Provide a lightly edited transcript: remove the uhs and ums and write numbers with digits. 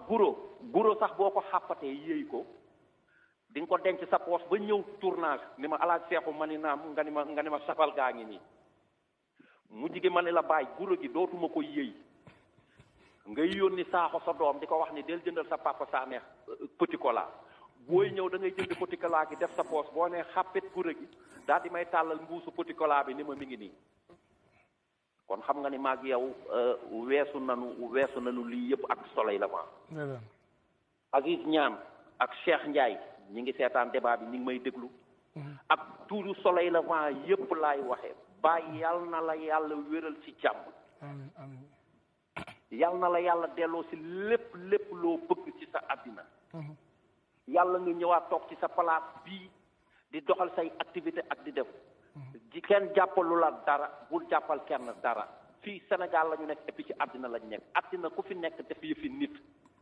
guro sax boo ko xàppatee yéey ko di nga ko denc sa poos ba ñëw tournage ni ma alaaj seexu ma ni naam nga ni ma safal gaa ngi nii mu jigi ma ne la bàyyi guro gi dootuma ko yéey ngay yónni saaxo sa doom di ko wax ni del jëndal sa papa saa neex petit cola booy ñëw da ngay jënd petit cola gi def sa poos boo nee xàppet guro gi daal di may tàllal mbuusu petit cola bi ni ma mi ngi nii kon xam nga ni maag yow weesu nanu lii yëpp ak soleil levant Aziz Niane ak Cheikh Ndiaye ñi ngi seetaan débat bi ñi ngi may déglu ak tuuru soleil levant yëpp laay waxee bàyyi yàlla na la yàlla wéral ci jàmm yàlla na la yàlla delloo ci lépp loo bëgg ci sa àddina yàlla nga ñëwaat toog ci sa place bii di doxal say activité ak di def di kenn jàppalu la dara bul jàppal kenn dara fii Sénégal la ñu nekk et puis ci àddina lañ nekk àddina ku fi nekk def yëfi nit